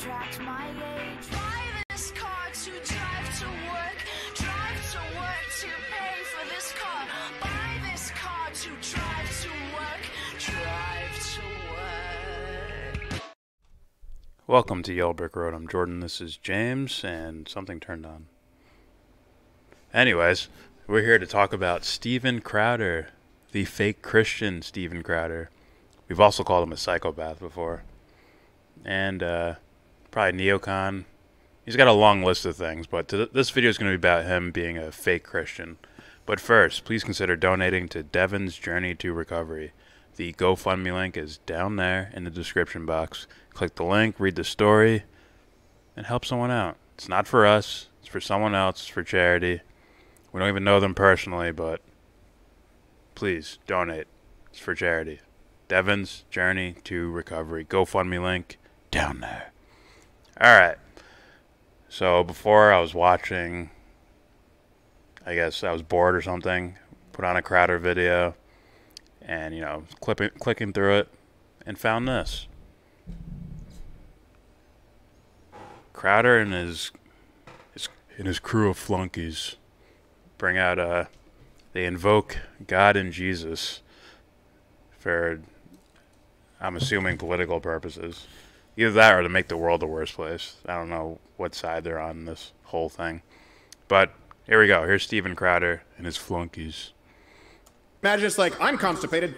subtract my age. Buy this car to drive to work to pay for this car. Buy this car to drive to work. Welcome to YellBRo. I'm Jordan, this is James, and something turned on. Anyways, we're here to talk about Steven Crowder, the fake Christian Steven Crowder. We've also called him a psychopath before. And probably neocon. He's got a long list of things, but this video is going to be about him being a fake Christian. But first, please consider donating to Devon's Journey to Recovery. The GoFundMe link is down there in the description box. Click the link, read the story, and help someone out. It's not for us. It's for someone else. It's for charity. We don't even know them personally, but please donate. It's for charity. Devon's Journey to Recovery. GoFundMe link down there. Alright. So before I was watching, I guess I was bored or something, put on a Crowder video, and, you know, clicking through it, and found this. Crowder and his crew of flunkies bring out they invoke God and Jesus for, I'm assuming, political purposes. Either that or to make the world a worse place. I don't know what side they're on in this whole thing. But here we go. Here's Steven Crowder and his flunkies. Imagine it's like, I'm constipated.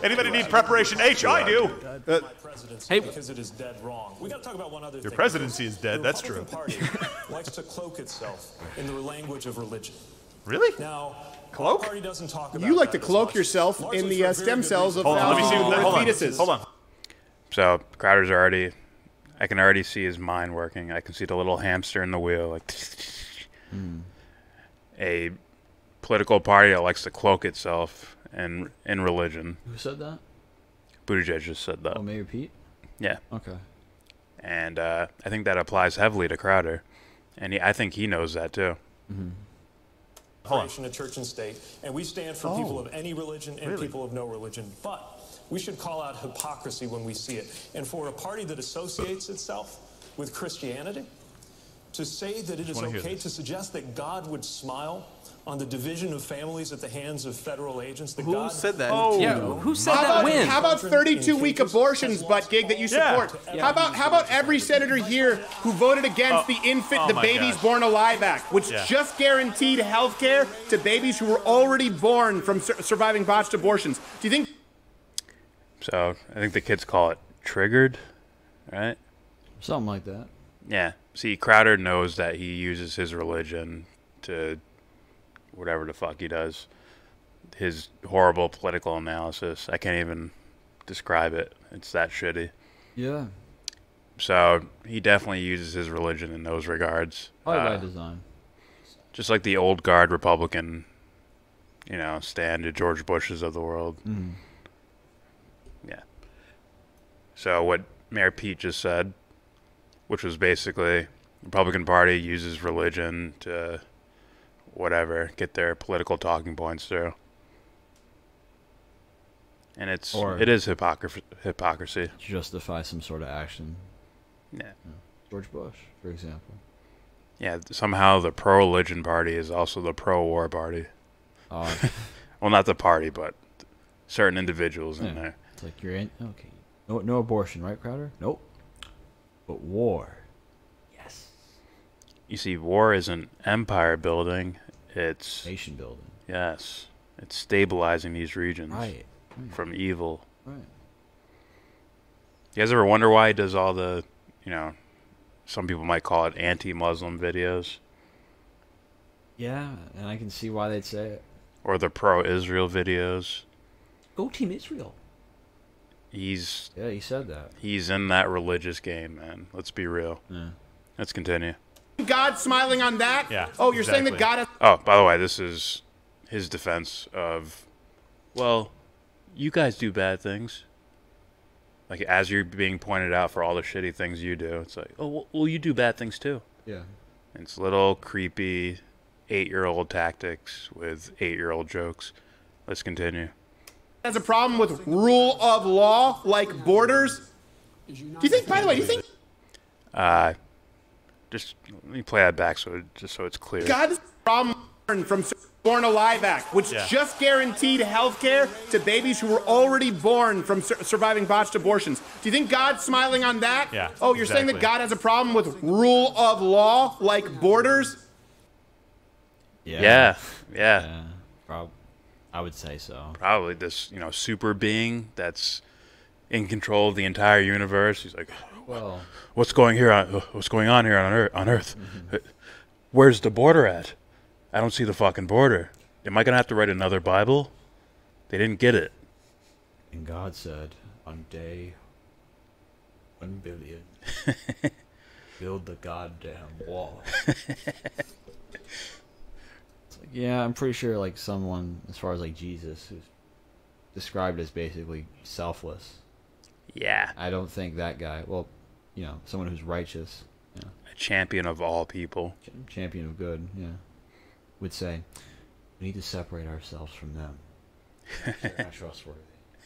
Anybody need preparation H? I do. Hey, because it is dead wrong. We got to talk about one other thing. Your presidency is dead. That's true. The Republican Party likes to cloak itself in the language of religion. Really? Now, cloak? the party doesn't talk about You like to cloak yourself in the stem cells of thousands of fetuses. Hold on. So Crowder's already, I can already see his mind working. I can see the little hamster in the wheel, like a political party that likes to cloak itself in religion. Who said that? Buttigieg just said that. Oh, Mayor Pete? Yeah. Okay. And I think that applies heavily to Crowder, and I think he knows that too. Separation of church and state, and we stand for people of any religion and people of no religion. But we should call out hypocrisy when we see it. And for a party that associates itself with Christianity, to say that it is okay to suggest that God would smile on the division of families at the hands of federal agents. Who said that? Oh. Yeah, who said that when? How about 32-week abortions, butt gig, that you support? Yeah. How about every senator here who voted against the Babies Born Alive Act, which just guaranteed health care to babies who were already born from surviving botched abortions? Do you think? So I think the kids call it triggered, right? Something like that. Yeah. See, Crowder knows that he uses his religion to whatever the fuck he does. His horrible political analysis. I can't even describe it. It's that shitty. Yeah. So he definitely uses his religion in those regards. Probably by design. Just like the old guard Republican, you know, stand to George Bush's of the world. Yeah. So what Mayor Pete just said, which was basically the Republican Party uses religion to whatever, get their political talking points through. And it is hypocrisy. Justify some sort of action. Yeah. George Bush, for example. Yeah, somehow the pro-religion party is also the pro-war party. Well, not the party, but certain individuals in there. It's like you're in, okay. No abortion, right, Crowder? Nope. But war. Yes. You see, war isn't empire building, it's nation building. Yes. It's stabilizing these regions from evil. Right. You guys ever wonder why he does all the, you know, some people might call it anti-Muslim videos? Yeah, and I can see why they'd say it. Or the pro-Israel videos. Go Team Israel. Yeah, he said that. He's in that religious game, man. Let's be real. Yeah. Let's continue. God smiling on that? Yeah. Oh, you're saying that God has... Oh, by the way, this is his defense of, well, you guys do bad things. Like, as you're being pointed out for all the shitty things you do, it's like, oh, well, you do bad things too. Yeah. And it's little creepy 8-year-old tactics with 8-year-old jokes. Let's continue. Has a problem with rule of law, like borders. Do you think, by the way, do you think Just let me play that back so it's clear. God's from Born Alive Act, which just guaranteed health care to babies who were already born from surviving botched abortions. Do you think God's smiling on that? Yeah. Oh, you're saying that God has a problem with rule of law like borders? Yeah. I would say so. Probably this, super being that's in control of the entire universe. He's like, Well, what's going on here on Earth? Where's the border at? I don't see the fucking border. Am I gonna have to write another Bible? They didn't get it. and God said, on day 1 billion, build the goddamn wall. It's like, yeah, I'm pretty sure like someone, as far as like Jesus, who's described as basically selfless. Yeah. I don't think that guy, well, someone who's righteous, A champion of all people. champion of good, would say, we need to separate ourselves from them. They're not trustworthy.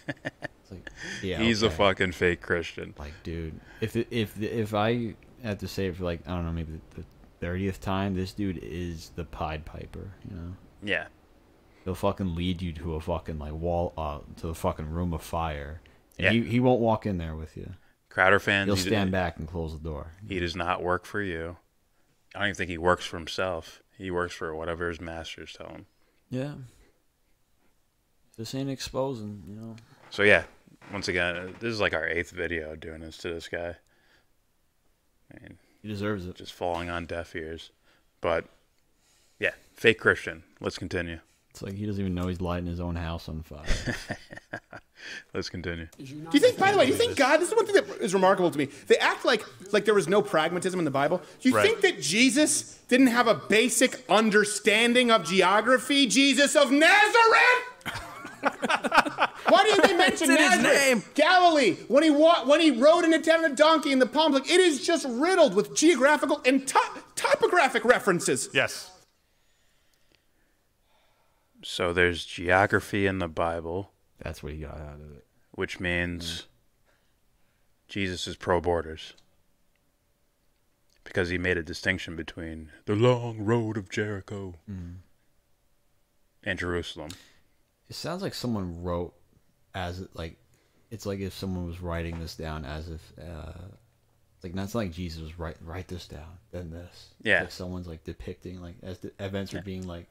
It's like, yeah, He's a okay. fucking fake Christian. Like, dude, if I had to say it for like, I don't know, maybe the 30th time, this dude is the Pied Piper, Yeah. He'll fucking lead you to a fucking like wall, to a fucking room of fire. And Yeah. he won't walk in there with you. Crowder fans. He'll stand back and close the door. He does not work for you. I don't even think he works for himself. He works for whatever his masters tell him. Yeah. This ain't exposing, So yeah, once again, this is like our 8th video doing this to this guy. I mean, He deserves it. just falling on deaf ears. But yeah, fake Christian. Let's continue. It's like he doesn't even know he's lighting his own house on fire. Let's continue. Do you think, by the way, do you think God, this is one thing that is remarkable to me. They act like there was no pragmatism in the Bible. Do you think that Jesus didn't have a basic understanding of geography? Jesus of Nazareth? Why didn't they mention It's in his Nazareth? name. Galilee, when he rode and attended a donkey in the palms, like it is just riddled with geographical and topographic references. Yes. So there's geography in the Bible, That's what he got out of it. which means Jesus is pro-borders. Because he made a distinction between the long road of Jericho and Jerusalem. It sounds like someone wrote it's like if someone was writing this down as if like not like Jesus was write this down, then this. Yeah. Like someone's like depicting like as the events are being like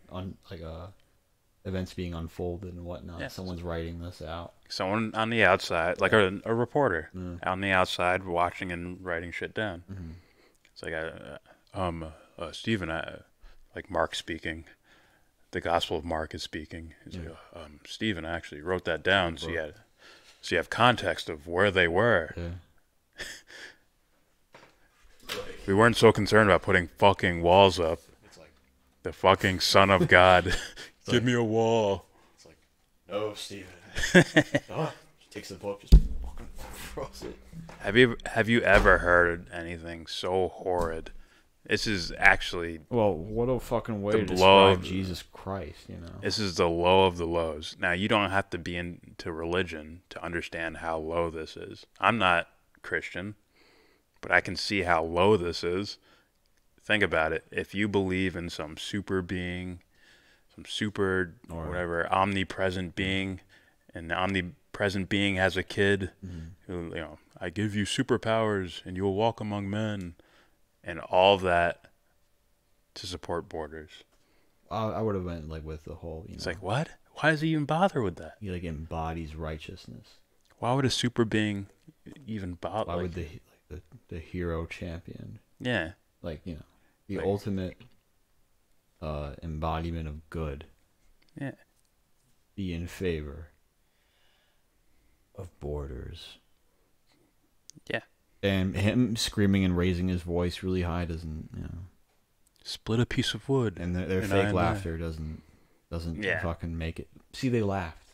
events being unfolded and whatnot. Yeah. Someone's writing this out. Someone on the outside, like a reporter on the outside watching and writing shit down. It's like, Stephen, like Mark speaking. The Gospel of Mark is speaking. He's like, Stephen, I actually wrote that down so you have context of where they were. Yeah. We weren't so concerned about putting fucking walls up. The fucking Son of God. Give me a wall. It's like, no, Stephen. She takes the book, just fucking throws it. Have you ever heard anything so horrid? This is actually Well, what a fucking way the to blow describe Jesus Christ, This is the low of the lows. Now, you don't have to be into religion to understand how low this is. I'm not Christian, but I can see how low this is. Think about it. If you believe in some super being, some super or whatever omnipresent being, and the omnipresent being has a kid who, I give you superpowers and you will walk among men, and all that to support borders. I would have went like with the whole. It's like, what? Why does he even bother with that? He like embodies righteousness. Why would a super being even bother? Why would the hero champion? Yeah. Like the ultimate embodiment of good. Yeah. Be in favor of borders. Yeah. And him screaming and raising his voice really high doesn't, split a piece of wood. And their fake laughter doesn't fucking make it. See, they laughed.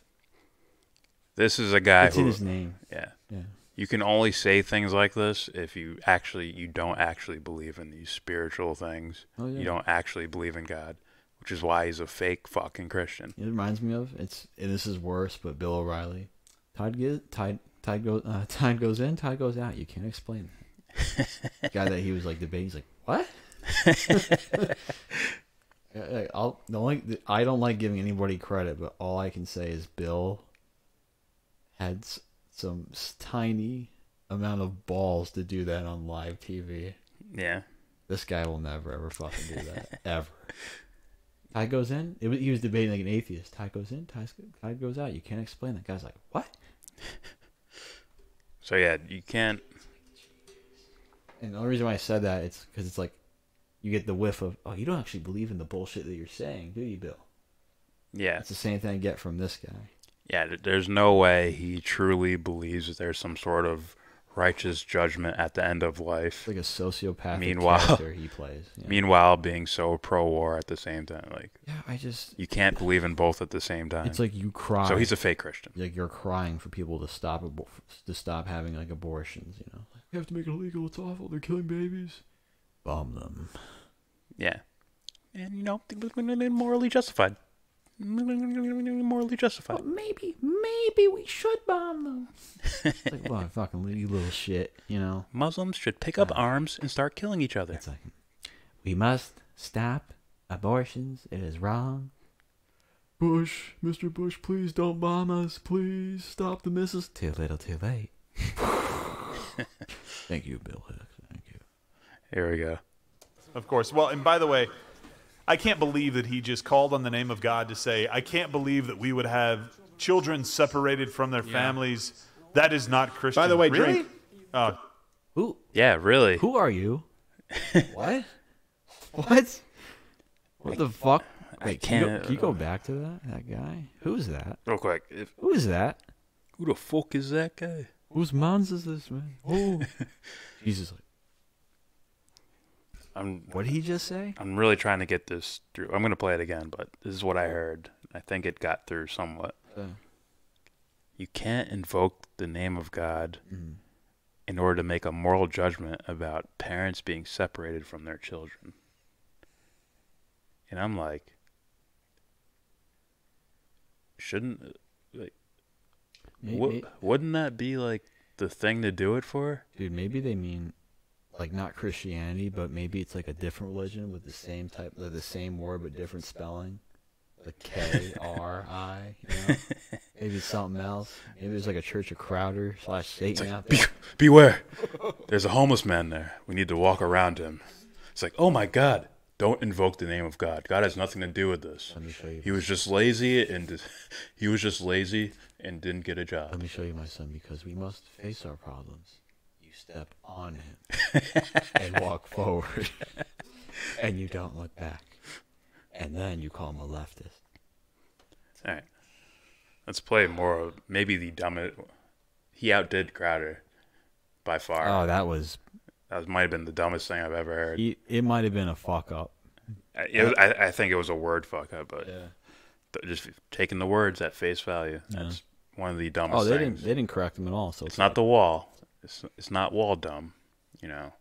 This is a guy it's who, in his name. Yeah. Yeah. You can only say things like this if you don't actually believe in these spiritual things. Oh, yeah. You don't actually believe in God, which is why he's a fake fucking Christian. It reminds me of and this is worse, but Bill O'Reilly. Todd Tide goes in, tide goes out. You can't explain that. The guy that he was like debating, he's like, what? I don't like giving anybody credit, but all I can say is Bill had some tiny amount of balls to do that on live TV. Yeah. This guy will never ever fucking do that ever. Tide goes in. He was debating like an atheist. Tide goes in. Tide goes out. You can't explain that. Guy's like, what? So yeah, you can't. And the only reason why I said that it's because it's like you get the whiff of, oh, you don't actually believe in the bullshit that you're saying, do you, Bill? Yeah. It's the same thing I get from this guy. Yeah, there's no way he truly believes that there's some sort of righteous judgment at the end of life. It's like a sociopathic character he plays. Yeah. Meanwhile, being so pro-war at the same time. Like, yeah, you can't believe in both at the same time. It's like you cry. So he's a fake Christian. Like you're crying for people to stop having like abortions. You know, we have to make it illegal. It's awful. They're killing babies. Bomb them. Yeah, and you know, morally justified. Morally justified. Well, maybe we should bomb them. It's like, well, fucking you little shit, you know. Muslims should pick up arms and start killing each other. It's like, we must stop abortions. It is wrong. Mr. Bush, please don't bomb us. Please stop the missiles. Too little, too late. Thank you, Bill Hicks. Thank you. Here we go. Of course. Well, and by the way, I can't believe that he just called on the name of God to say, I can't believe that we would have children separated from their families. That is not Christian. By the way, really? drink. Who? Yeah, really. Who are you? What? What? What the fuck? Wait, can you go back to that guy? Who's that? Real quick. Who is that? Who the fuck is that guy? Whose mans is this, man? Oh. Jesus. What did he just say? I'm really trying to get this through. I'm going to play it again, but this is what I heard. I think it got through somewhat. You can't invoke the name of God in order to make a moral judgment about parents being separated from their children. And I'm like, shouldn't, like, wouldn't that be like the thing to do it for? Dude, maybe they mean like not Christianity, but maybe it's like a different religion with the same type, the same word but different spelling, like K-R-I. You know? Maybe it's something else. Maybe it's like a Church of Crowder / Satan out there. Beware! There's a homeless man there. We need to walk around him. It's like, oh my God! Don't invoke the name of God. God has nothing to do with this. Let me show you. He was just lazy and didn't get a job. Let me show you, my son, because we must face our problems. You step on him and walk forward, and you don't look back. And then you call him a leftist. All right. Let's play more of maybe the dumbest. He outdid Crowder by far. Oh, that might have been the dumbest thing I've ever heard. It might have been a fuck up. I think it was a word fuck up, but just taking the words at face value. That's one of the dumbest things. They didn't correct him at all. So it's not the wall. It's not wall dumb, you know.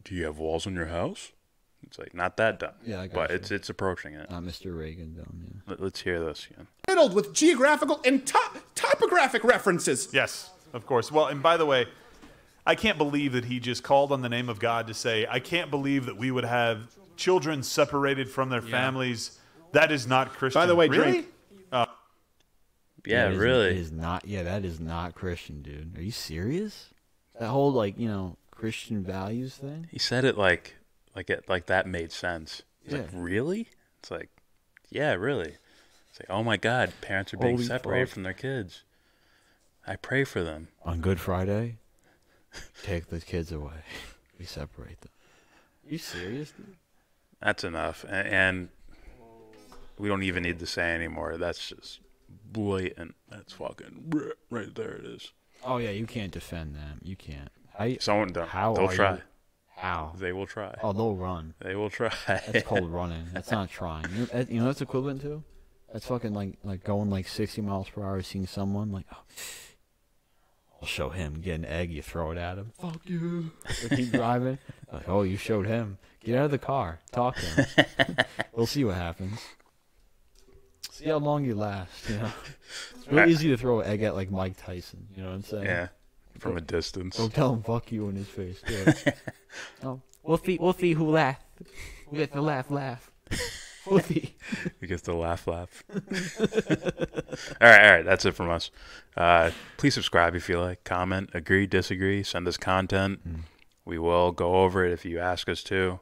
Do you have walls in your house? It's like not that dumb. Yeah, I got but you. it's approaching it. Not Mr. Reagan dumb. Yeah. Let's hear this again. Riddled with geographical and topographic references. Yes, of course. Well, and by the way, I can't believe that he just called on the name of God to say, I can't believe that we would have children separated from their families. That is not Christian. By the way, really? drink. Yeah, really. It is not. Yeah, that is not Christian, dude. Are you serious? That whole Christian values thing. He said it like that made sense. He's like, really? It's like, yeah, really. It's like, oh my God, parents are being separated from their kids. I pray for them. On Good Friday, take the kids away. We separate them. Are you serious, dude? That's enough. And we don't even need to say anymore. That's just blatant. That's fucking right there it is. Oh, yeah, you can't defend them. You can't. Someone don't. They'll try. How? They will try. Oh, they'll run. They will try. That's called running. That's not trying. You know what's equivalent to? That's fucking like going like 60 miles per hour, seeing someone like, oh, I'll show him. Get an egg, you throw it at him. Fuck you. Or keep driving. Like, oh, you showed him. Get out of the car. Talk to him. We'll see what happens. See how long you last, you know? It's real easy to throw an egg at, like, Mike Tyson, you know what I'm saying? Yeah, from a distance. Don't tell him fuck you in his face, too. Oh, we'll see who laughed. Who gets the laugh. We'll see. Who gets the laugh. All right, that's it from us. Please subscribe if you like. Comment, agree, disagree, send us content. We will go over it if you ask us to,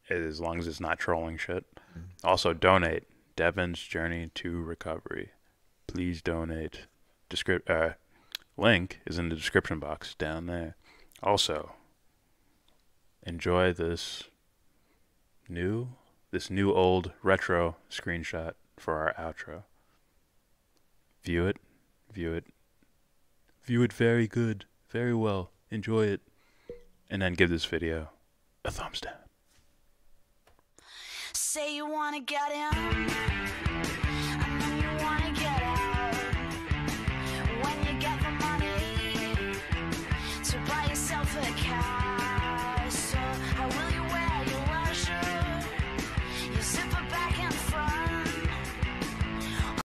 as long as it's not trolling shit. Also, donate. Devon's Journey to Recovery. Please donate. Link is in the description box down there. Also, enjoy this new old retro screenshot for our outro. View it very good, very well. Enjoy it, and then give this video a thumbs down. Say you wanna get in.